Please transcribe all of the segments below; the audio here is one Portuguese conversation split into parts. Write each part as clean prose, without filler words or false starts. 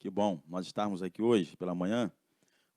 Que bom nós estarmos aqui hoje pela manhã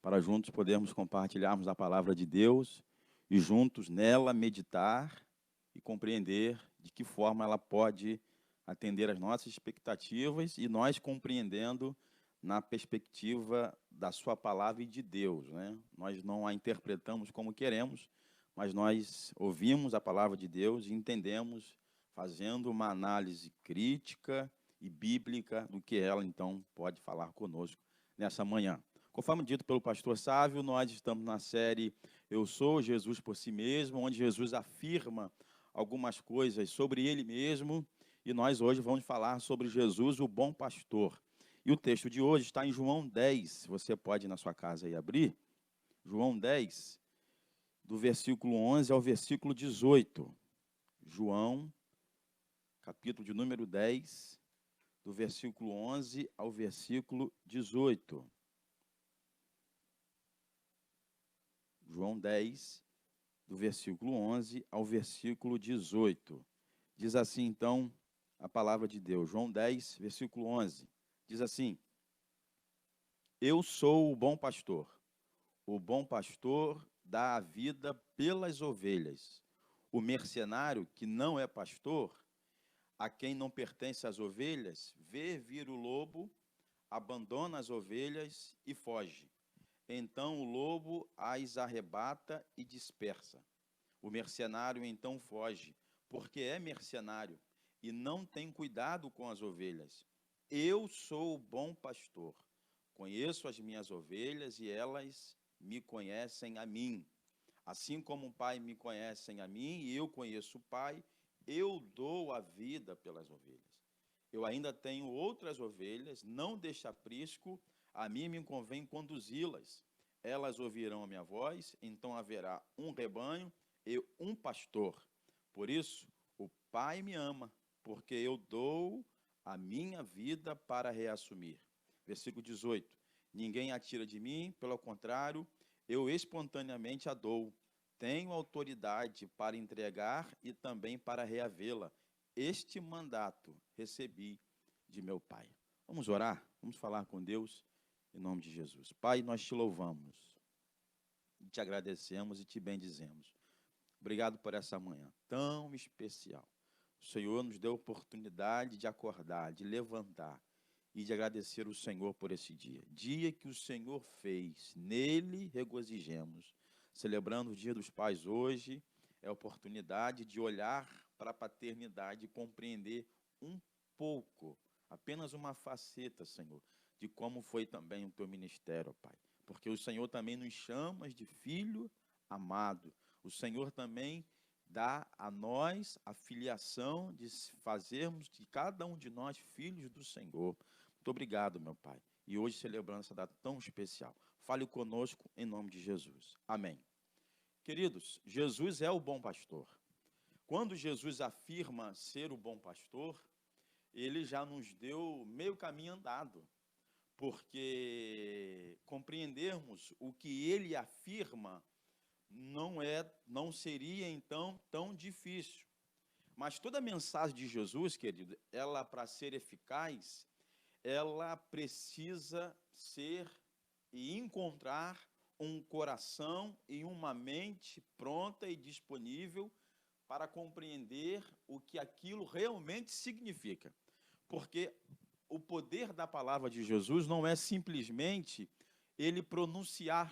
para juntos podermos compartilharmos a palavra de Deus e juntos nela meditar e compreender de que forma ela pode atender às nossas expectativas e nós compreendendo na perspectiva da sua palavra e de Deus, né? Nós não a interpretamos como queremos, mas nós ouvimos a palavra de Deus e entendemos fazendo uma análise crítica e bíblica do que ela, então, pode falar conosco nessa manhã. Conforme dito pelo pastor Sávio, nós estamos na série Eu Sou Jesus por Si Mesmo, onde Jesus afirma algumas coisas sobre Ele mesmo, e nós hoje vamos falar sobre Jesus, o bom pastor. E o texto de hoje está em João 10, você pode ir na sua casa e abrir, João 10, do versículo 11 ao versículo 18. João, capítulo de número 10, do versículo 11 ao versículo 18. João 10, do versículo 11 ao versículo 18. Diz assim, então, a palavra de Deus. João 10, versículo 11. Diz assim: Eu sou o bom pastor. O bom pastor dá a vida pelas ovelhas. O mercenário, que não é pastor, a quem não pertence as ovelhas, vê vir o lobo, abandona as ovelhas e foge. Então o lobo as arrebata e dispersa. O mercenário então foge, porque é mercenário e não tem cuidado com as ovelhas. Eu sou o bom pastor. Conheço as minhas ovelhas e elas me conhecem a mim. Assim como o Pai me conhece a mim e eu conheço o Pai, eu dou a vida pelas ovelhas. Eu ainda tenho outras ovelhas, não deste aprisco, a mim me convém conduzi-las. Elas ouvirão a minha voz, então haverá um rebanho e um pastor. Por isso, o Pai me ama, porque eu dou a minha vida para reassumir. Versículo 18. Ninguém a tira de mim, pelo contrário, eu espontaneamente a dou. Tenho autoridade para entregar e também para reavê-la. Este mandato recebi de meu Pai. Vamos orar? Vamos falar com Deus em nome de Jesus. Pai, nós te louvamos, te agradecemos e te bendizemos. Obrigado por essa manhã tão especial. O Senhor nos deu a oportunidade de acordar, de levantar e de agradecer o Senhor por esse dia. Dia que o Senhor fez, nele regozijemos. Celebrando o Dia dos Pais hoje, é a oportunidade de olhar para a paternidade e compreender um pouco, apenas uma faceta, Senhor, de como foi também o teu ministério, Pai. Porque o Senhor também nos chama de filho amado. O Senhor também dá a nós a filiação de fazermos de cada um de nós filhos do Senhor. Muito obrigado, meu Pai. E hoje celebrando essa data tão especial. Fale conosco em nome de Jesus. Amém. Queridos, Jesus é o bom pastor. Quando Jesus afirma ser o bom pastor, ele já nos deu meio caminho andado, porque compreendermos o que ele afirma não seria então tão difícil. Mas toda a mensagem de Jesus, querido, ela para ser eficaz, ela precisa ser e encontrar um coração e uma mente pronta e disponível para compreender o que aquilo realmente significa. Porque o poder da palavra de Jesus não é simplesmente ele pronunciar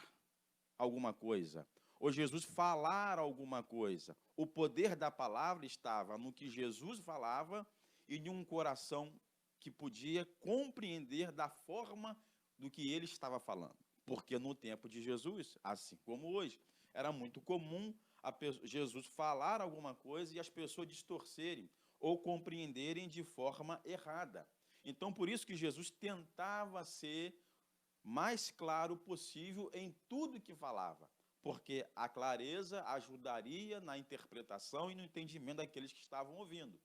alguma coisa, ou Jesus falar alguma coisa. O poder da palavra estava no que Jesus falava e em um coração que podia compreender da forma do que ele estava falando. Porque no tempo de Jesus, assim como hoje, era muito comum Jesus falar alguma coisa e as pessoas distorcerem ou compreenderem de forma errada. Então, por isso que Jesus tentava ser mais claro possível em tudo que falava, porque a clareza ajudaria na interpretação e no entendimento daqueles que estavam ouvindo.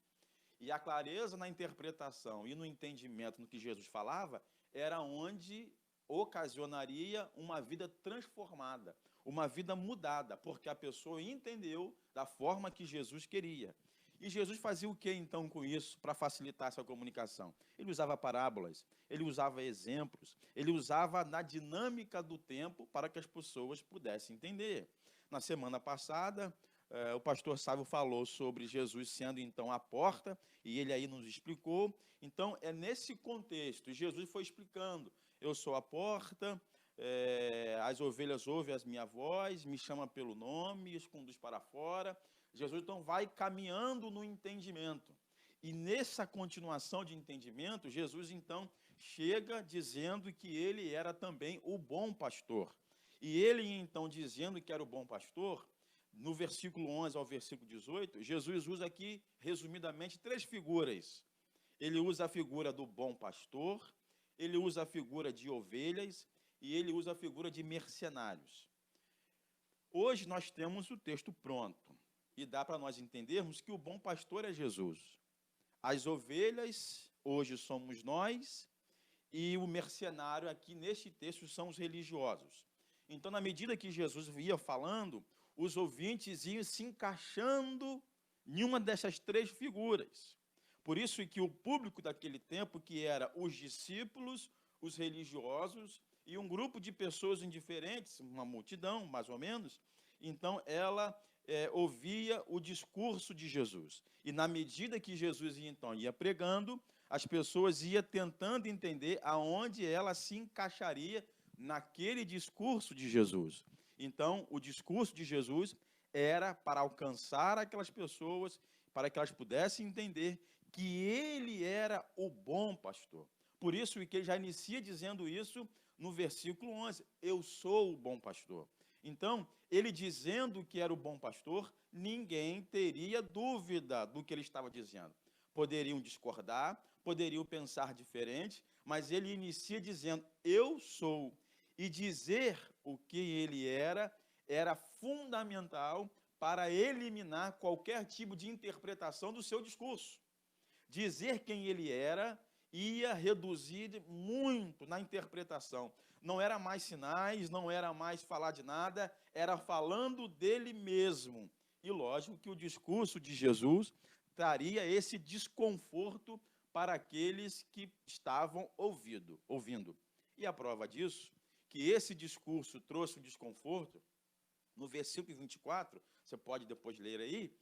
E a clareza na interpretação e no entendimento no que Jesus falava era onde ocasionaria uma vida transformada, uma vida mudada, porque a pessoa entendeu da forma que Jesus queria. E Jesus fazia o que então com isso para facilitar essa comunicação? Ele usava parábolas, ele usava exemplos, ele usava na dinâmica do tempo para que as pessoas pudessem entender. Na semana passada, o pastor Sávio falou sobre Jesus sendo então a porta, e ele aí nos explicou. Então, é nesse contexto, Jesus foi explicando: eu sou a porta, as ovelhas ouvem a minha voz, me chamam pelo nome, os conduz para fora. Jesus então vai caminhando no entendimento. E nessa continuação de entendimento, Jesus então chega dizendo que ele era também o bom pastor. E ele então dizendo que era o bom pastor, no versículo 11 ao versículo 18, Jesus usa aqui, resumidamente, 3 figuras. Ele usa a figura do bom pastor, ele usa a figura de ovelhas e ele usa a figura de mercenários. Hoje nós temos o texto pronto e dá para nós entendermos que o bom pastor é Jesus. As ovelhas, hoje somos nós, e o mercenário aqui neste texto são os religiosos. Então, na medida que Jesus ia falando, os ouvintes iam se encaixando em uma dessas 3 figuras. Por isso que o público daquele tempo, que era os discípulos, os religiosos e um grupo de pessoas indiferentes, uma multidão, mais ou menos, então ela ouvia o discurso de Jesus. E na medida que Jesus então ia pregando, as pessoas iam tentando entender aonde ela se encaixaria naquele discurso de Jesus. Então, o discurso de Jesus era para alcançar aquelas pessoas, para que elas pudessem entender que ele era o bom pastor. Por isso que ele já inicia dizendo isso no versículo 11, eu sou o bom pastor. Então, ele dizendo que era o bom pastor, ninguém teria dúvida do que ele estava dizendo. Poderiam discordar, poderiam pensar diferente, mas ele inicia dizendo, eu sou. E dizer o que ele era fundamental para eliminar qualquer tipo de interpretação do seu discurso. Dizer quem ele era ia reduzir muito na interpretação. Não era mais sinais, não era mais falar de nada, era falando dele mesmo. E lógico que o discurso de Jesus traria esse desconforto para aqueles que estavam ouvindo. E a prova disso, que esse discurso trouxe um desconforto, no versículo 24, você pode depois ler aí,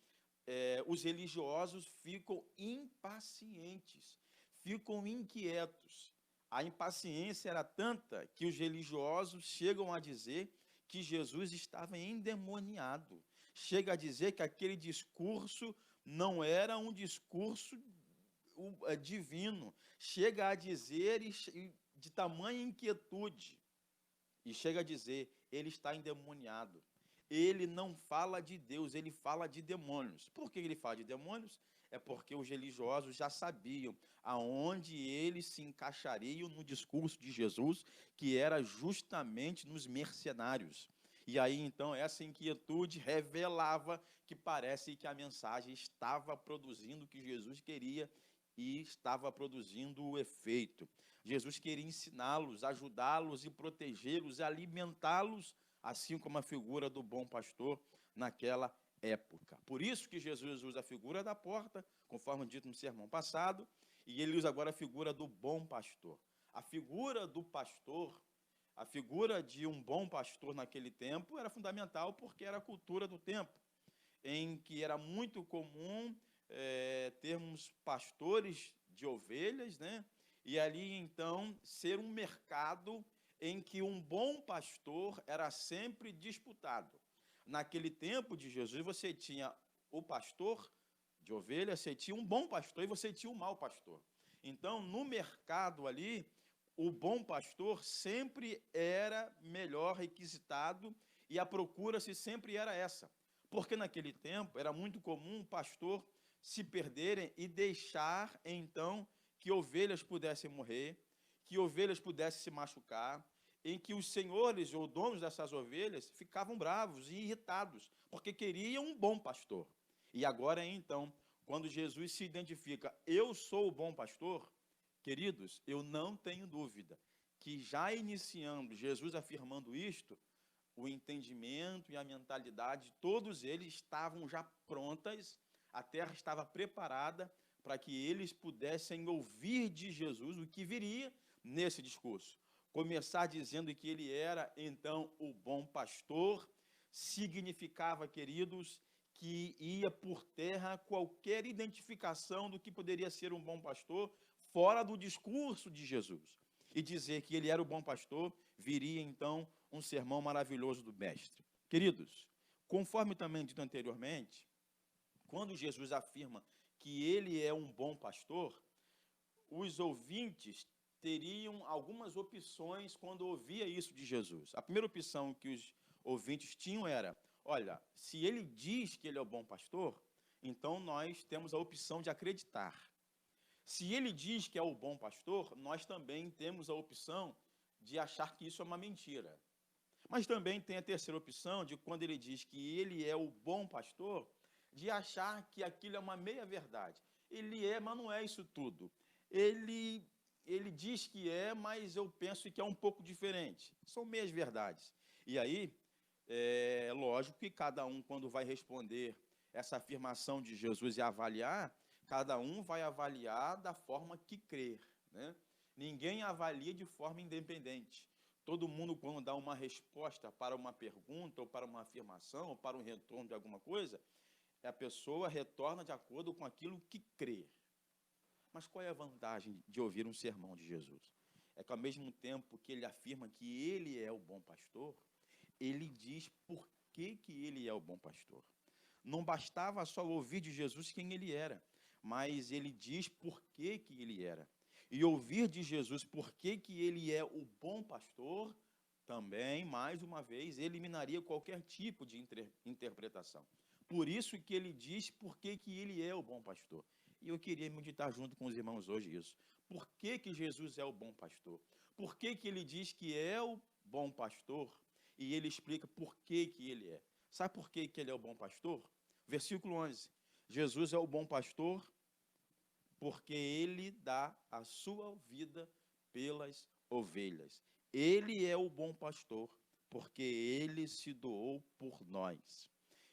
os religiosos ficam impacientes, ficam inquietos. A impaciência era tanta que os religiosos chegam a dizer que Jesus estava endemoniado. Chega a dizer que aquele discurso não era um discurso divino. Chega a dizer de tamanha inquietude. E chega a dizer, ele está endemoniado. Ele não fala de Deus, ele fala de demônios. Por que ele fala de demônios? É porque os religiosos já sabiam aonde eles se encaixariam no discurso de Jesus, que era justamente nos mercenários. E aí, então, essa inquietude revelava que parece que a mensagem estava produzindo o que Jesus queria e estava produzindo o efeito. Jesus queria ensiná-los, ajudá-los e protegê-los, alimentá-los, assim como a figura do bom pastor naquela época. Por isso que Jesus usa a figura da porta, conforme dito no sermão passado, e ele usa agora a figura do bom pastor. A figura do pastor, a figura de um bom pastor naquele tempo era fundamental porque era a cultura do tempo, em que era muito comum termos pastores de ovelhas, né? E ali, então, ser um mercado em que um bom pastor era sempre disputado. Naquele tempo de Jesus, você tinha o pastor de ovelhas, você tinha um bom pastor e você tinha um mau pastor. Então, no mercado ali, o bom pastor sempre era melhor requisitado e a procura-se sempre era essa. Porque naquele tempo era muito comum o pastor se perderem e deixar, então, que ovelhas pudessem morrer, que ovelhas pudessem se machucar, em que os senhores ou donos dessas ovelhas ficavam bravos e irritados, porque queriam um bom pastor. E agora, então, quando Jesus se identifica, eu sou o bom pastor, queridos, eu não tenho dúvida que já iniciando, Jesus afirmando isto, o entendimento e a mentalidade, todos eles estavam já prontas a terra estava preparada para que eles pudessem ouvir de Jesus o que viria nesse discurso. Começar dizendo que ele era, então, o bom pastor, significava, queridos, que ia por terra qualquer identificação do que poderia ser um bom pastor fora do discurso de Jesus. E dizer que ele era o bom pastor, viria, então, um sermão maravilhoso do mestre. Queridos, conforme também dito anteriormente, quando Jesus afirma que ele é um bom pastor, os ouvintes teriam algumas opções quando ouvia isso de Jesus. A primeira opção que os ouvintes tinham era: olha, se ele diz que ele é o bom pastor, então nós temos a opção de acreditar. Se ele diz que é o bom pastor, nós também temos a opção de achar que isso é uma mentira. Mas também tem a terceira opção de, quando ele diz que ele é o bom pastor, de achar que aquilo é uma meia-verdade. Ele é, mas não é isso tudo. Ele diz que é, mas eu penso que é um pouco diferente. São meias-verdades. E aí, é lógico que cada um, quando vai responder essa afirmação de Jesus e avaliar, cada um vai avaliar da forma que crer, né? Ninguém avalia de forma independente. Todo mundo, quando dá uma resposta para uma pergunta, ou para uma afirmação, ou para um retorno de alguma coisa, a pessoa retorna de acordo com aquilo que crê. Mas qual é a vantagem de ouvir um sermão de Jesus? É que, ao mesmo tempo que ele afirma que ele é o bom pastor, ele diz por que ele é o bom pastor. Não bastava só ouvir de Jesus quem ele era, mas ele diz por que ele era. E ouvir de Jesus por que ele é o bom pastor, também, mais uma vez, eliminaria qualquer tipo de interpretação. Por isso que ele diz por que ele é o bom pastor. E eu queria meditar junto com os irmãos hoje isso. Por que Jesus é o bom pastor? Por que ele diz que é o bom pastor? E ele explica por que ele é. Sabe por que ele é o bom pastor? Versículo 11. Jesus é o bom pastor porque ele dá a sua vida pelas ovelhas. Ele é o bom pastor porque ele se doou por nós.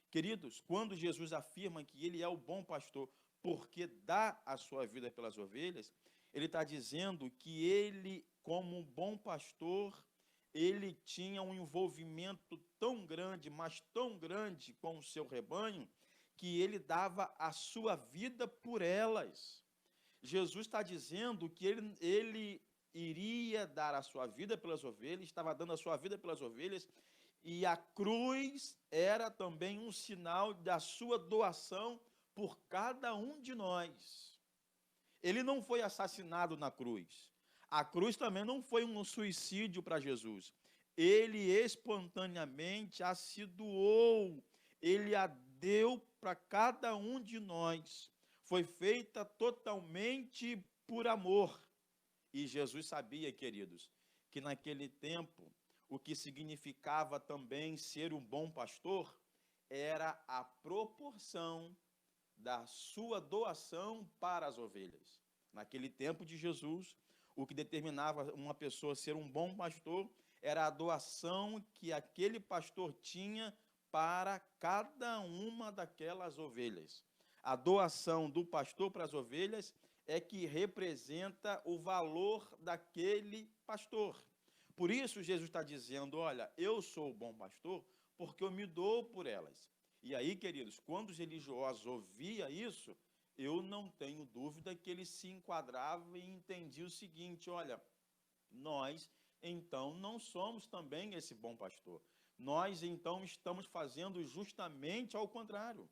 Queridos, quando Jesus afirma que ele é o bom pastor porque dá a sua vida pelas ovelhas, ele está dizendo que ele, como bom pastor, ele tinha um envolvimento tão grande, mas tão grande com o seu rebanho, que ele dava a sua vida por elas. Jesus está dizendo que ele iria dar a sua vida pelas ovelhas, estava dando a sua vida pelas ovelhas, e a cruz era também um sinal da sua doação por cada um de nós. Ele não foi assassinado na cruz. A cruz também não foi um suicídio para Jesus. Ele espontaneamente a se doou. Ele a deu para cada um de nós. Foi feita totalmente por amor. E Jesus sabia, queridos, que naquele tempo, o que significava também ser um bom pastor era a proporção da sua doação para as ovelhas. Naquele tempo de Jesus, o que determinava uma pessoa ser um bom pastor era a doação que aquele pastor tinha para cada uma daquelas ovelhas. A doação do pastor para as ovelhas é que representa o valor daquele pastor. Por isso Jesus está dizendo: olha, eu sou o bom pastor porque eu me dou por elas. E aí, queridos, quando os religiosos ouviam isso, eu não tenho dúvida que eles se enquadravam e entendiam o seguinte: olha, nós então não somos também esse bom pastor. Nós então estamos fazendo justamente ao contrário.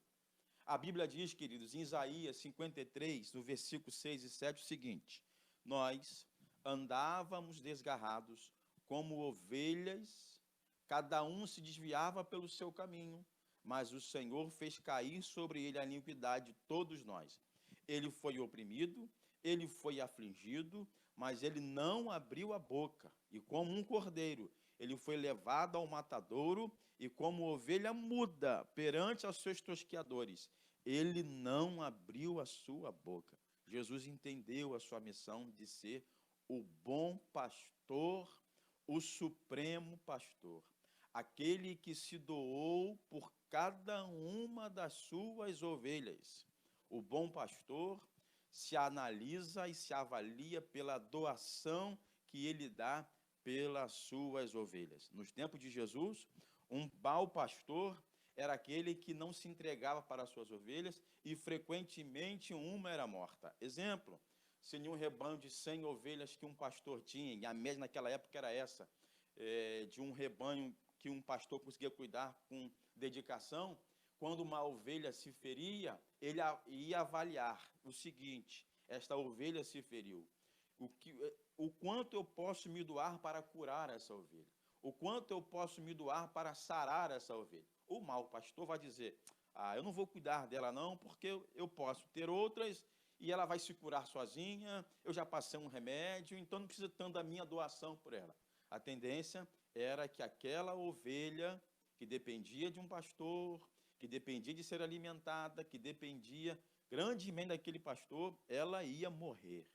A Bíblia diz, queridos, em Isaías 53, no versículo 6 e 7, o seguinte: nós andávamos desgarrados como ovelhas, cada um se desviava pelo seu caminho, mas o Senhor fez cair sobre ele a iniquidade de todos nós. Ele foi oprimido, ele foi afligido, mas ele não abriu a boca. E como um cordeiro, ele foi levado ao matadouro, e como ovelha muda perante aos seus tosqueadores, ele não abriu a sua boca. Jesus entendeu a sua missão de ser o bom pastor, o supremo pastor, aquele que se doou por cada uma das suas ovelhas. O bom pastor se analisa e se avalia pela doação que ele dá pelas suas ovelhas. Nos tempos de Jesus, um mau pastor era aquele que não se entregava para as suas ovelhas e frequentemente uma era morta. Exemplo, se em um rebanho de 100 ovelhas que um pastor tinha, e a média naquela época era essa, de um rebanho que um pastor conseguia cuidar com dedicação, quando uma ovelha se feria, ele ia avaliar o seguinte: esta ovelha se feriu. O quanto eu posso me doar para curar essa ovelha? O quanto eu posso me doar para sarar essa ovelha? O mau pastor vai dizer: eu não vou cuidar dela não, porque eu posso ter outras e ela vai se curar sozinha, eu já passei um remédio, então não precisa tanto da minha doação por ela. A tendência era que aquela ovelha que dependia de um pastor, que dependia de ser alimentada, que dependia grandemente daquele pastor, ela ia morrer.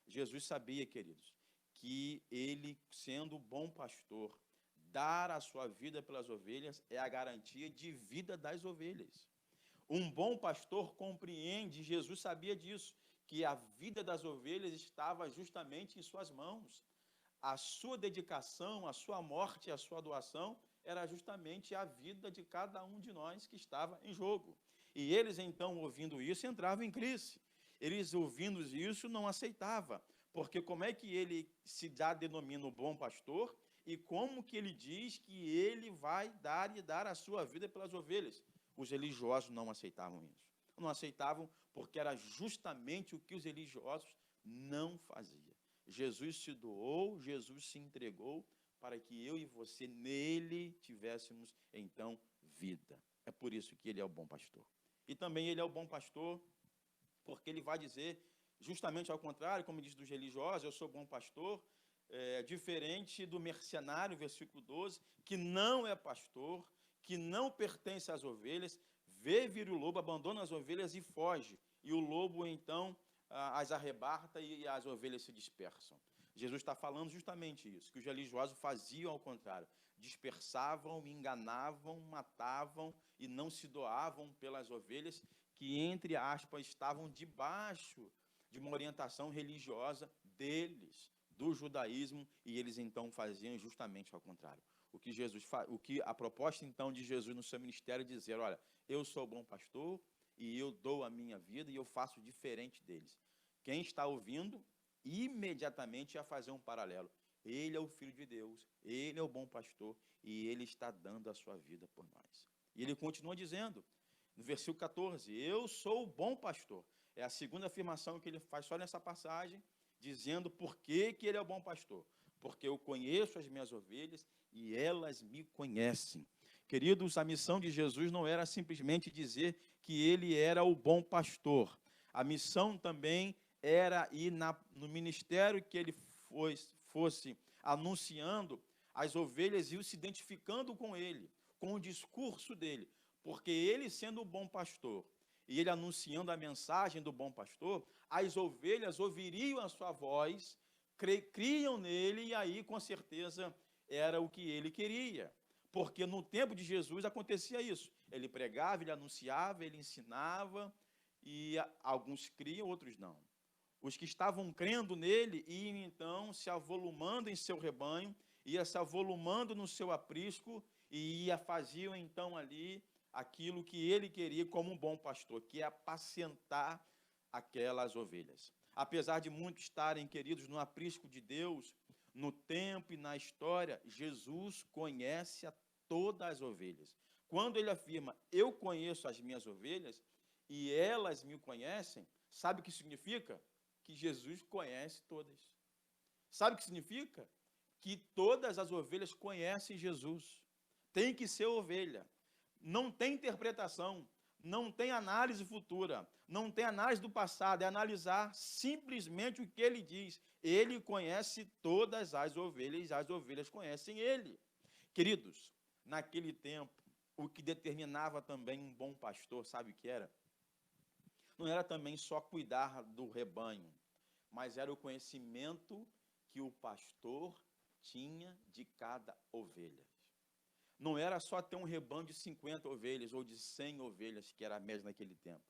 Jesus sabia, queridos, que ele, sendo bom pastor, dar a sua vida pelas ovelhas é a garantia de vida das ovelhas. Um bom pastor compreende, Jesus sabia disso, que a vida das ovelhas estava justamente em suas mãos. A sua dedicação, a sua morte, a sua doação era justamente a vida de cada um de nós que estava em jogo. E eles, então, ouvindo isso, entravam em crise. Eles, ouvindo isso, não aceitavam, porque como é que ele se denomina o bom pastor e como que ele diz que ele vai dar a sua vida pelas ovelhas? Os religiosos não aceitavam isso. Não aceitavam porque era justamente o que os religiosos não faziam. Jesus se doou, Jesus se entregou para que eu e você nele tivéssemos, então, vida. É por isso que ele é o bom pastor. E também ele é o bom pastor porque ele vai dizer, justamente ao contrário, como diz dos religiosos, eu sou bom pastor, diferente do mercenário, versículo 12, que não é pastor, que não pertence às ovelhas, vê vir o lobo, abandona as ovelhas e foge. E o lobo, então, as arrebata e as ovelhas se dispersam. Jesus está falando justamente isso, que os religiosos faziam ao contrário. Dispersavam, enganavam, matavam e não se doavam pelas ovelhas que, entre aspas, estavam debaixo de uma orientação religiosa deles, do judaísmo, e eles então faziam justamente ao contrário. O que a proposta então de Jesus no seu ministério é dizer: olha, eu sou bom pastor e eu dou a minha vida e eu faço diferente deles. Quem está ouvindo imediatamente ia fazer um paralelo. Ele é o Filho de Deus, ele é o bom pastor e ele está dando a sua vida por nós. E ele continua dizendo, no versículo 14, eu sou o bom pastor. É a segunda afirmação que ele faz só nessa passagem, dizendo por que ele é o bom pastor. Porque eu conheço as minhas ovelhas e elas me conhecem. Queridos, a missão de Jesus não era simplesmente dizer que ele era o bom pastor. A missão também era ir no ministério que ele fosse anunciando, as ovelhas iam se identificando com ele, com o discurso dele, porque ele sendo o bom pastor, e ele anunciando a mensagem do bom pastor, as ovelhas ouviriam a sua voz, criam nele, e aí com certeza era o que ele queria, porque no tempo de Jesus acontecia isso, ele pregava, ele anunciava, ele ensinava, e alguns criam, outros não. Os que estavam crendo nele iam então se avolumando em seu rebanho, ia se avolumando no seu aprisco e faziam então ali aquilo que ele queria como um bom pastor, que é apacentar aquelas ovelhas. Apesar de muitos estarem, queridos, no aprisco de Deus, no tempo e na história, Jesus conhece a todas as ovelhas. Quando ele afirma, eu conheço as minhas ovelhas e elas me conhecem, sabe o que significa? Que Jesus conhece todas. Sabe o que significa? Que todas as ovelhas conhecem Jesus. Tem que ser ovelha. Não tem interpretação, não tem análise futura, não tem análise do passado, é analisar simplesmente o que ele diz. Ele conhece todas as ovelhas conhecem ele. Queridos, naquele tempo, o que determinava também um bom pastor, sabe o que era? Não era também só cuidar do rebanho, mas era o conhecimento que o pastor tinha de cada ovelha. Não era só ter um rebanho de 50 ovelhas ou de 100 ovelhas, que era a média naquele tempo.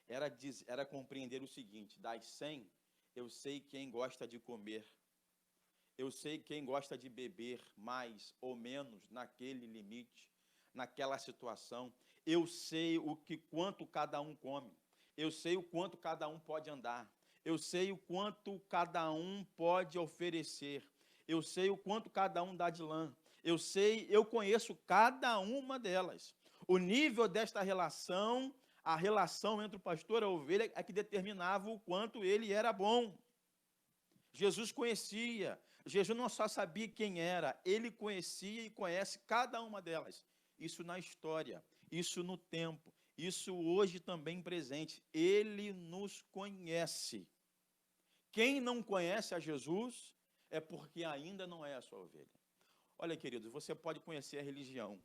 era compreender o seguinte: das 100, eu sei quem gosta de comer, eu sei quem gosta de beber mais ou menos naquele limite, naquela situação. Eu sei quanto cada um come. Eu sei o quanto cada um pode andar. Eu sei o quanto cada um pode oferecer. Eu sei o quanto cada um dá de lã. Eu conheço cada uma delas. O nível desta relação, a relação entre o pastor e a ovelha, é que determinava o quanto ele era bom. Jesus conhecia. Jesus não só sabia quem era, ele conhecia e conhece cada uma delas. Isso na história, isso no tempo, isso hoje também presente. Ele nos conhece. Quem não conhece a Jesus é porque ainda não é a sua ovelha. Olha, queridos, você pode conhecer a religião,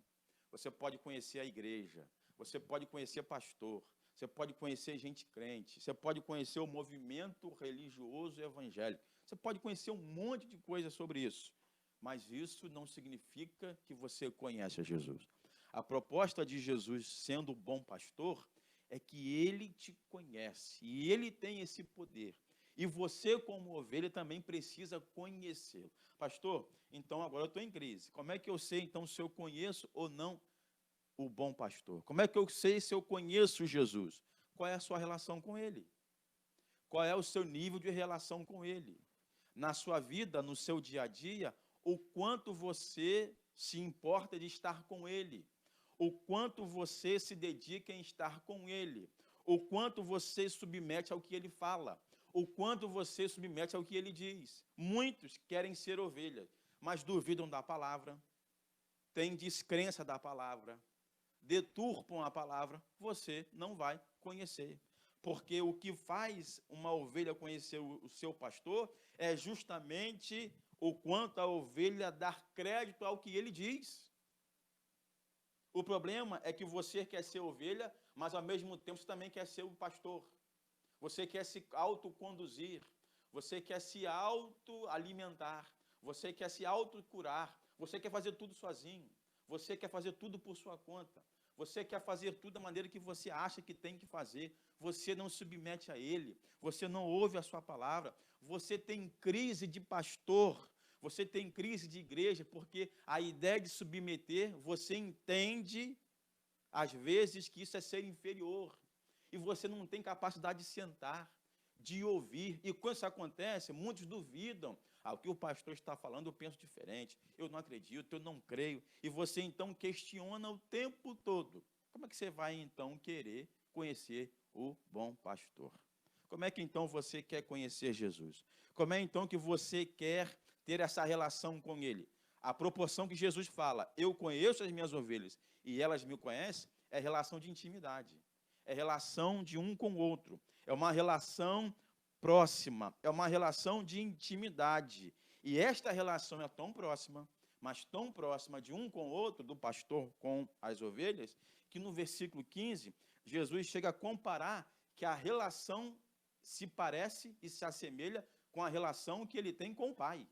você pode conhecer a igreja, você pode conhecer pastor, você pode conhecer gente crente, você pode conhecer o movimento religioso evangélico, você pode conhecer um monte de coisa sobre isso, mas isso não significa que você conhece a Jesus. A proposta de Jesus, sendo o bom pastor, é que ele te conhece, e ele tem esse poder. E você, como ovelha, também precisa conhecê-lo. Pastor, então agora eu estou em crise. Como é que eu sei, então, se eu conheço ou não o bom pastor? Como é que eu sei se eu conheço Jesus? Qual é a sua relação com ele? Qual é o seu nível de relação com ele? Na sua vida, no seu dia a dia, o quanto você se importa de estar com ele? O quanto você se dedica em estar com ele? O quanto você submete ao que ele fala? O quanto você submete ao que ele diz? Muitos querem ser ovelhas, mas duvidam da palavra, têm descrença da palavra, deturpam a palavra, você não vai conhecer. Porque o que faz uma ovelha conhecer o seu pastor é justamente o quanto a ovelha dar crédito ao que ele diz. O problema é que você quer ser ovelha, mas ao mesmo tempo você também quer ser o pastor. Você quer se autoconduzir, você quer se autoalimentar, você quer se autocurar, você quer fazer tudo sozinho, você quer fazer tudo por sua conta, você quer fazer tudo da maneira que você acha que tem que fazer, você não submete a ele, você não ouve a sua palavra, você tem crise de pastor, você tem crise de igreja, porque a ideia de submeter, você entende, às vezes, que isso é ser inferior, e você não tem capacidade de sentar, de ouvir. E quando isso acontece, muitos duvidam. O que o pastor está falando, eu penso diferente. Eu não acredito, eu não creio. E você, então, questiona o tempo todo. Como é que você vai, então, querer conhecer o bom pastor? Como é que, então, você quer conhecer Jesus? Como é, então, que você quer ter essa relação com ele? A proporção que Jesus fala, eu conheço as minhas ovelhas e elas me conhecem, é relação de intimidade. É relação de um com o outro, é uma relação próxima, é uma relação de intimidade. E esta relação é tão próxima, mas tão próxima de um com o outro, do pastor com as ovelhas, que no versículo 15, Jesus chega a comparar que a relação se parece e se assemelha com a relação que ele tem com o Pai.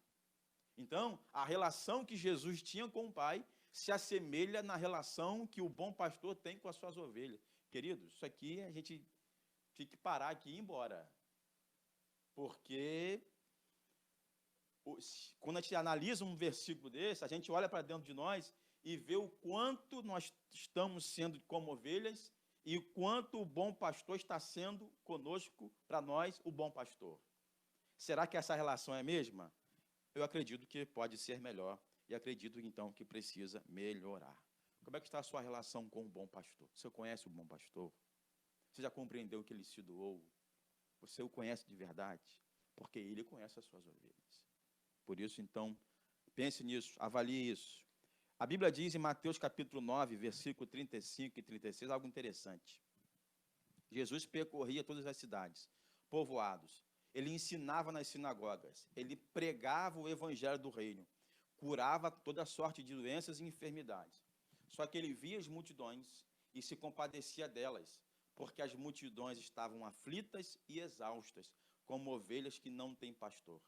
Então, a relação que Jesus tinha com o Pai se assemelha na relação que o bom pastor tem com as suas ovelhas. Queridos, isso aqui a gente tem que parar aqui e ir embora. Porque quando a gente analisa um versículo desse, a gente olha para dentro de nós e vê o quanto nós estamos sendo como ovelhas e o quanto o bom pastor está sendo conosco, para nós, o bom pastor. Será que essa relação é a mesma? Eu acredito que pode ser melhor e acredito, então, que precisa melhorar. Como é que está a sua relação com o bom pastor? Você conhece o bom pastor? Você já compreendeu que ele se doou? Você o conhece de verdade? Porque ele conhece as suas ovelhas. Por isso, então, pense nisso, avalie isso. A Bíblia diz em Mateus capítulo 9, versículo 35 e 36, algo interessante. Jesus percorria todas as cidades, povoados. Ele ensinava nas sinagogas. Ele pregava o evangelho do reino. Curava toda sorte de doenças e enfermidades. Só que ele via as multidões e se compadecia delas, porque as multidões estavam aflitas e exaustas, como ovelhas que não têm pastor.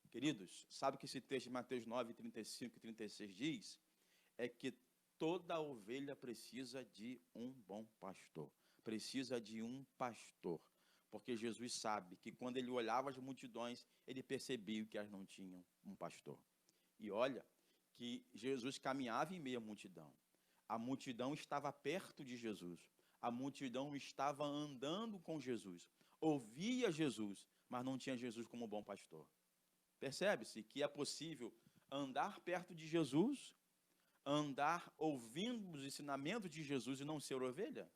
Queridos, sabe o que esse texto de Mateus 9, 35 e 36 diz? É que toda ovelha precisa de um bom pastor. precisa de um pastor. Porque Jesus sabe que quando ele olhava as multidões, ele percebia que elas não tinham um pastor. E olha que Jesus caminhava em meio à multidão. A multidão estava perto de Jesus. A multidão estava andando com Jesus. Ouvia Jesus, mas não tinha Jesus como bom pastor. Percebe-se que é possível andar perto de Jesus, andar ouvindo os ensinamentos de Jesus e não ser ovelha?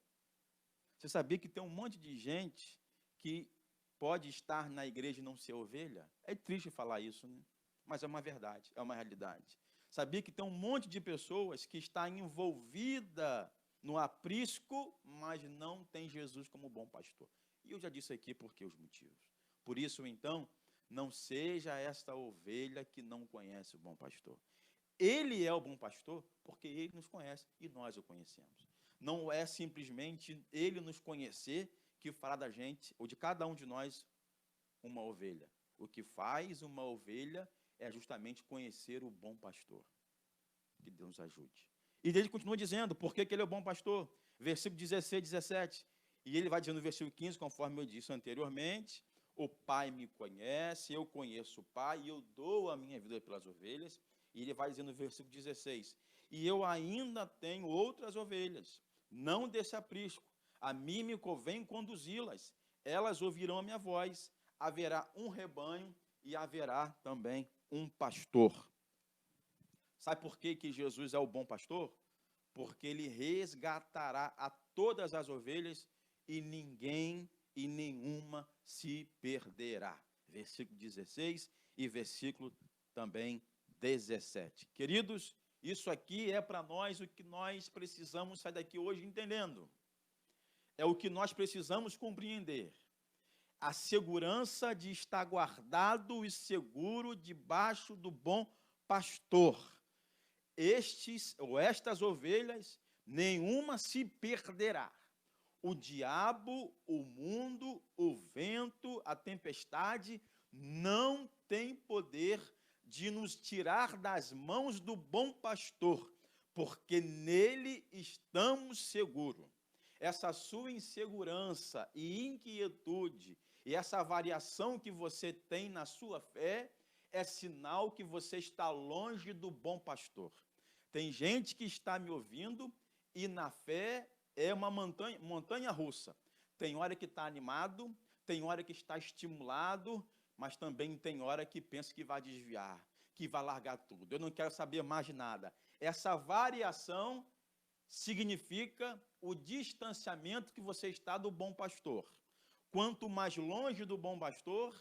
Você sabia que tem um monte de gente que pode estar na igreja e não ser ovelha? É triste falar isso, né? Mas é uma verdade, é uma realidade. Sabia que tem um monte de pessoas que está envolvida no aprisco, mas não tem Jesus como bom pastor. E eu já disse aqui por que os motivos. Por isso, então, não seja esta ovelha que não conhece o bom pastor. Ele é o bom pastor porque ele nos conhece e nós o conhecemos. Não é simplesmente ele nos conhecer que fará da gente, ou de cada um de nós, uma ovelha. O que faz uma ovelha é justamente conhecer o bom pastor. Que Deus nos ajude. E ele continua dizendo, por que ele é o bom pastor? Versículo 16, 17. E ele vai dizendo no versículo 15, conforme eu disse anteriormente, o Pai me conhece, eu conheço o Pai, e eu dou a minha vida pelas ovelhas. E ele vai dizendo no versículo 16, e eu ainda tenho outras ovelhas, não desse aprisco, a mim me convém conduzi-las, elas ouvirão a minha voz, haverá um rebanho e haverá também um pastor. Sabe por que Jesus é o bom pastor? Porque ele resgatará a todas as ovelhas e ninguém e nenhuma se perderá. Versículo 16 e versículo também 17. Queridos, isso aqui é para nós o que nós precisamos sair daqui hoje entendendo. É o que nós precisamos compreender. A segurança de estar guardado e seguro debaixo do bom pastor. Estas ovelhas, nenhuma se perderá. O diabo, o mundo, o vento, a tempestade não tem poder de nos tirar das mãos do bom pastor, porque nele estamos seguros. Essa sua insegurança e inquietude e essa variação que você tem na sua fé é sinal que você está longe do bom pastor. Tem gente que está me ouvindo e na fé é uma montanha russa. Tem hora que está animado, tem hora que está estimulado, mas também tem hora que pensa que vai desviar, que vai largar tudo. Eu não quero saber mais de nada. Essa variação significa o distanciamento que você está do bom pastor. Quanto mais longe do bom pastor,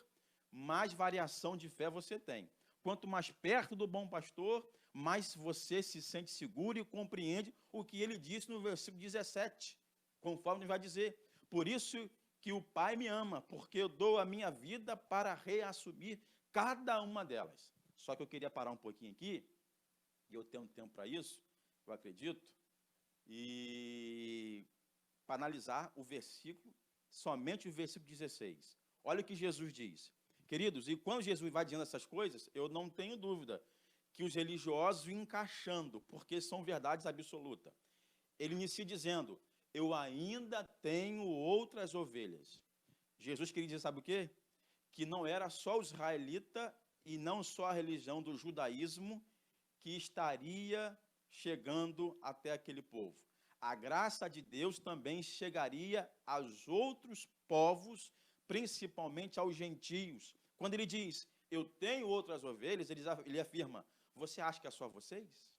mais variação de fé você tem. Quanto mais perto do bom pastor, mais você se sente seguro e compreende o que ele disse no versículo 17, conforme ele vai dizer. Por isso que o Pai me ama, porque eu dou a minha vida para reassumir cada uma delas. Só que eu queria parar um pouquinho aqui, e eu tenho tempo para isso, eu acredito, e para analisar o versículo, somente o versículo 16. Olha o que Jesus diz. Queridos, e quando Jesus vai dizendo essas coisas, eu não tenho dúvida que os religiosos encaixando, porque são verdades absolutas. Ele inicia dizendo, eu ainda tenho outras ovelhas. Jesus queria dizer, sabe o quê? Que não era só o israelita e não só a religião do judaísmo que estaria chegando até aquele povo. A graça de Deus também chegaria aos outros povos, principalmente aos gentios. Quando ele diz, eu tenho outras ovelhas, ele afirma, você acha que é só vocês?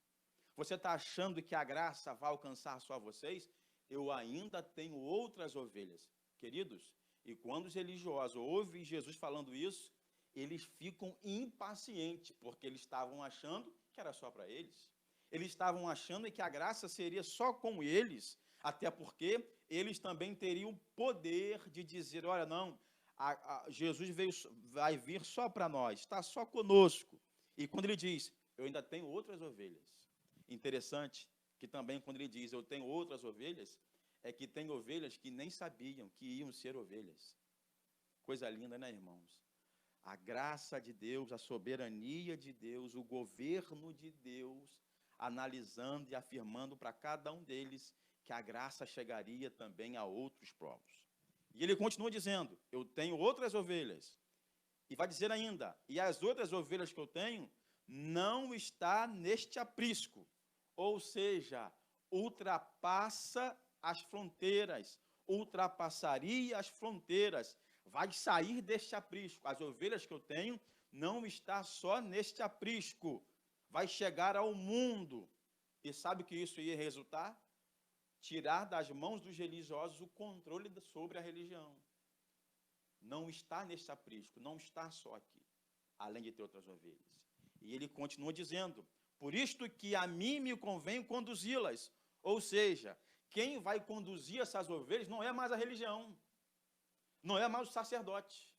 Você está achando que a graça vai alcançar só vocês? Eu ainda tenho outras ovelhas. Queridos, e quando os religiosos ouvem Jesus falando isso, eles ficam impacientes, porque eles estavam achando que era só para eles. Eles estavam achando que a graça seria só com eles, até porque eles também teriam o poder de dizer, olha, não, Jesus vai vir só para nós, está só conosco. E quando ele diz, eu ainda tenho outras ovelhas. Interessante que também quando ele diz, eu tenho outras ovelhas, é que tem ovelhas que nem sabiam que iam ser ovelhas. Coisa linda, né, irmãos? A graça de Deus, a soberania de Deus, o governo de Deus, analisando e afirmando para cada um deles que a graça chegaria também a outros povos. E ele continua dizendo, eu tenho outras ovelhas. E vai dizer ainda, e as outras ovelhas que eu tenho não está neste aprisco. Ou seja, ultrapassa as fronteiras, ultrapassaria as fronteiras, vai sair deste aprisco. As ovelhas que eu tenho não está só neste aprisco, vai chegar ao mundo. E sabe o que isso ia resultar? Tirar das mãos dos religiosos o controle sobre a religião. Não está neste aprisco, não está só aqui, além de ter outras ovelhas. E ele continua dizendo, por isto que a mim me convém conduzi-las. Ou seja, quem vai conduzir essas ovelhas não é mais a religião, não é mais o sacerdote,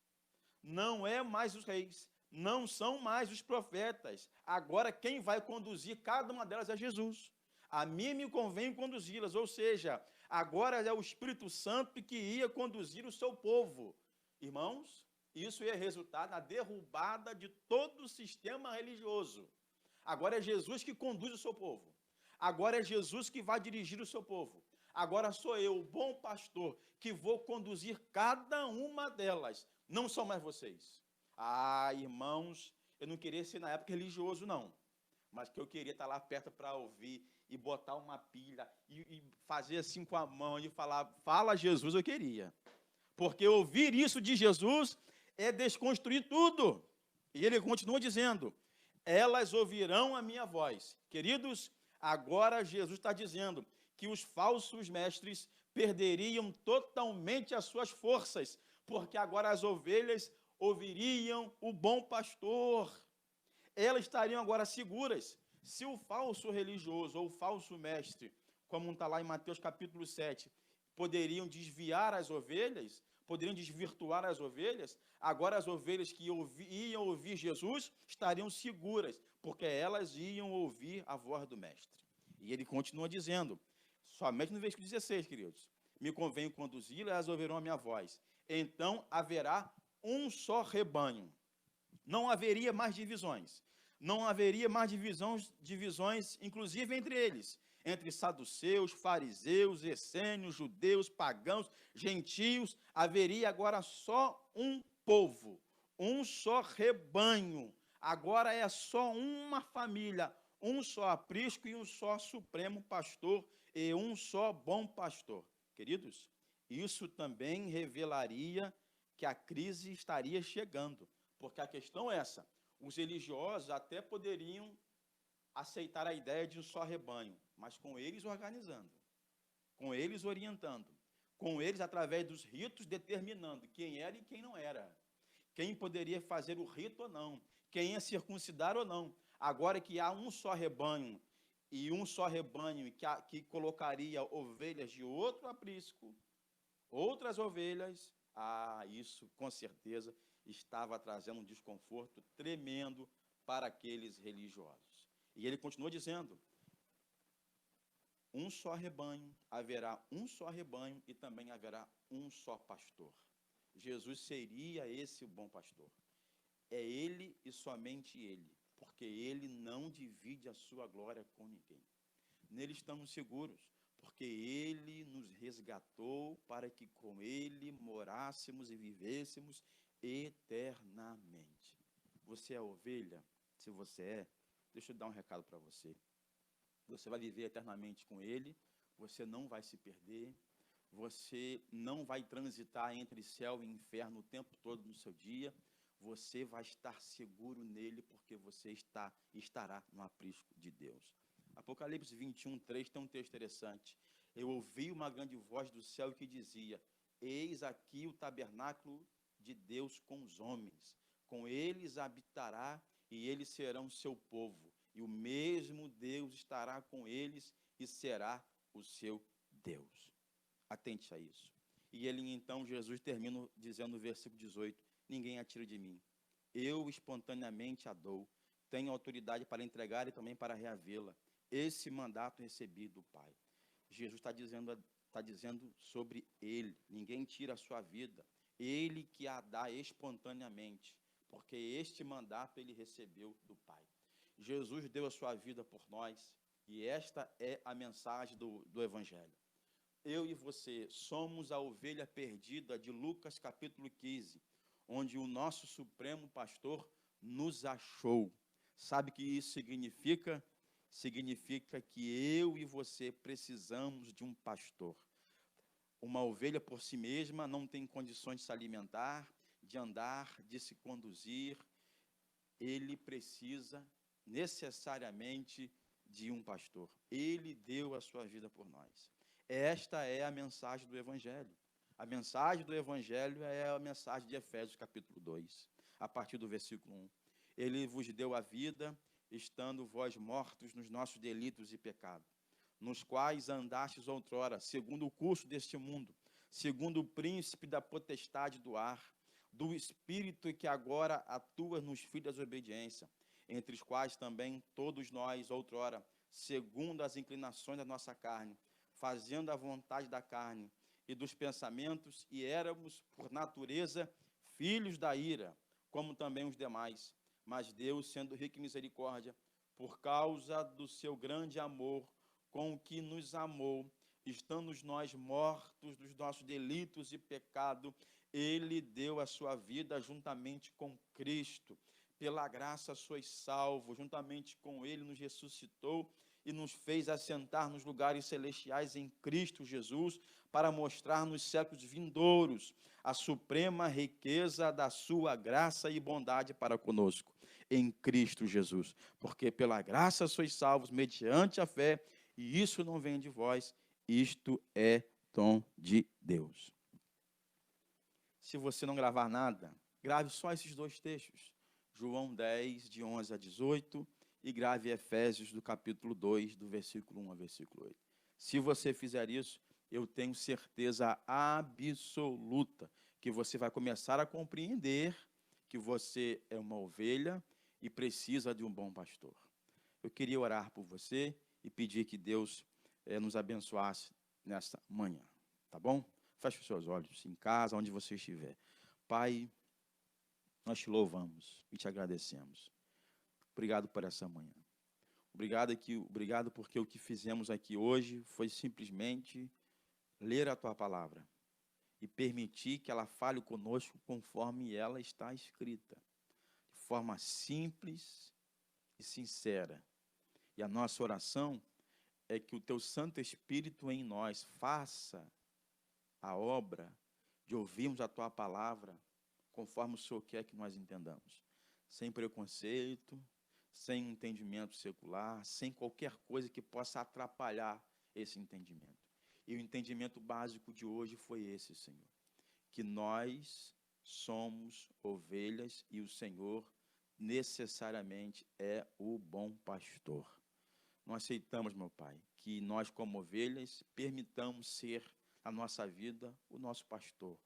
não é mais os reis, não são mais os profetas. Agora quem vai conduzir cada uma delas é Jesus. A mim me convém conduzi-las, ou seja, agora é o Espírito Santo que ia conduzir o seu povo. Irmãos, isso ia resultar na derrubada de todo o sistema religioso. Agora é Jesus que conduz o seu povo. Agora é Jesus que vai dirigir o seu povo. Agora sou eu, o bom pastor, que vou conduzir cada uma delas. Não são mais vocês. Ah, irmãos, eu não queria ser na época religioso, não. Mas que eu queria estar lá perto para ouvir e botar uma pilha e fazer assim com a mão e falar, fala Jesus, eu queria. Porque ouvir isso de Jesus é desconstruir tudo. E ele continua dizendo, elas ouvirão a minha voz. Queridos, agora Jesus está dizendo que os falsos mestres perderiam totalmente as suas forças, porque agora as ovelhas ouviriam o bom pastor. Elas estariam agora seguras. Se o falso religioso ou o falso mestre, como está lá em Mateus capítulo 7, poderiam desviar as ovelhas, poderiam desvirtuar as ovelhas, agora as ovelhas que iam ouvir Jesus estariam seguras, porque elas iam ouvir a voz do mestre. E ele continua dizendo, somente no versículo 16, queridos, me convém conduzi-las, elas ouvirão a minha voz. Então haverá um só rebanho. Não haveria mais divisões. Não haveria mais divisões, inclusive entre eles, entre saduceus, fariseus, essênios, judeus, pagãos, gentios. Haveria agora só um povo, um só rebanho. Agora é só uma família, um só aprisco e um só supremo pastor e um só bom pastor. Queridos, isso também revelaria que a crise estaria chegando, porque a questão é essa. Os religiosos até poderiam aceitar a ideia de um só rebanho, mas com eles organizando, com eles orientando, com eles através dos ritos determinando quem era e quem não era, quem poderia fazer o rito ou não, quem ia circuncidar ou não. Agora que há um só rebanho, e um só rebanho que colocaria ovelhas de outro aprisco, outras ovelhas, isso com certeza estava trazendo um desconforto tremendo para aqueles religiosos. E ele continua dizendo, um só rebanho, haverá um só rebanho e também haverá um só pastor. Jesus seria esse o bom pastor. É ele e somente ele, porque ele não divide a sua glória com ninguém. Nele estamos seguros, porque ele nos resgatou para que com ele morássemos e vivêssemos eternamente. Você é ovelha? Se você é, deixa eu dar um recado para você. Você vai viver eternamente com ele, você não vai se perder, você não vai transitar entre céu e inferno o tempo todo no seu dia, você vai estar seguro nele, porque você estará no aprisco de Deus. Apocalipse 21, 3 tem um texto interessante. Eu ouvi uma grande voz do céu que dizia, eis aqui o tabernáculo de Deus com os homens, com eles habitará e eles serão seu povo, e o mesmo Deus estará com eles e será o seu Deus. Atente a isso. E ele então, Jesus termina dizendo no versículo 18, ninguém a tira de mim, eu espontaneamente a dou, tenho autoridade para entregar e também para reavê-la, esse mandato recebi do Pai. Jesus está dizendo sobre ele, ninguém tira a sua vida, ele que a dá espontaneamente, porque este mandato ele recebeu do Pai. Jesus deu a sua vida por nós, e esta é a mensagem do Evangelho. eu e você somos a ovelha perdida de Lucas capítulo 15, onde o nosso supremo pastor nos achou. Sabe o que isso significa? Significa que eu e você precisamos de um pastor. Uma ovelha por si mesma não tem condições de se alimentar, de andar, de se conduzir. Ele precisa necessariamente de um pastor. Ele deu a sua vida por nós. Esta é a mensagem do Evangelho. A mensagem do Evangelho é a mensagem de Efésios capítulo 2, a partir do versículo 1. Ele vos deu a vida, estando vós mortos nos nossos delitos e pecados, nos quais andastes outrora, segundo o curso deste mundo, segundo o príncipe da potestade do ar, do espírito que agora atua nos filhos da desobediência, entre os quais também todos nós outrora, segundo as inclinações da nossa carne, fazendo a vontade da carne e dos pensamentos, e éramos, por natureza, filhos da ira, como também os demais. Mas Deus, sendo rico em misericórdia, por causa do seu grande amor, com que nos amou, estando nós mortos dos nossos delitos e pecado, Ele deu a sua vida juntamente com Cristo. Pela graça sois salvos, juntamente com Ele nos ressuscitou e nos fez assentar nos lugares celestiais em Cristo Jesus, para mostrar nos séculos vindouros a suprema riqueza da sua graça e bondade para conosco, em Cristo Jesus. Porque pela graça sois salvos, mediante a fé, e isso não vem de vós, isto é dom de Deus. Se você não gravar nada, grave só esses dois textos, João 10, de 11 a 18, e grave Efésios, do capítulo 2, do versículo 1 ao versículo 8. Se você fizer isso, eu tenho certeza absoluta que você vai começar a compreender que você é uma ovelha e precisa de um bom pastor. Eu queria orar por você e pedir que Deus nos abençoasse nesta manhã, tá bom? Feche os seus olhos em casa, onde você estiver. Pai, nós te louvamos e te agradecemos. Obrigado por essa manhã. Obrigado porque o que fizemos aqui hoje foi simplesmente ler a tua palavra e permitir que ela fale conosco conforme ela está escrita, de forma simples e sincera. E a nossa oração é que o teu Santo Espírito em nós faça a obra de ouvirmos a tua palavra conforme o Senhor quer que nós entendamos, sem preconceito, sem entendimento secular, sem qualquer coisa que possa atrapalhar esse entendimento. E o entendimento básico de hoje foi esse, Senhor, que nós somos ovelhas e o Senhor necessariamente é o bom pastor. Nós aceitamos, meu Pai, que nós como ovelhas permitamos ser a nossa vida o nosso pastor.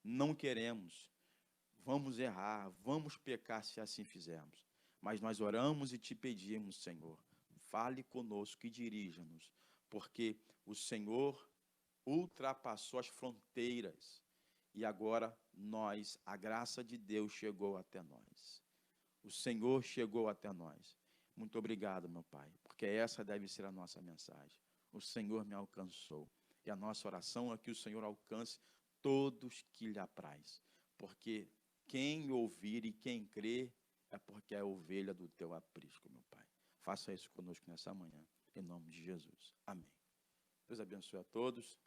Não queremos, vamos errar, vamos pecar se assim fizermos. Mas nós oramos e te pedimos, Senhor, fale conosco e dirija-nos, porque o Senhor ultrapassou as fronteiras e agora nós, a graça de Deus chegou até nós. O Senhor chegou até nós. Muito obrigado, meu Pai, porque essa deve ser a nossa mensagem. O Senhor me alcançou. E a nossa oração é que o Senhor alcance todos que lhe apraz. Porque quem ouvir e quem crer é porque é a ovelha do teu aprisco, meu Pai. Faça isso conosco nessa manhã, em nome de Jesus. Amém. Deus abençoe a todos.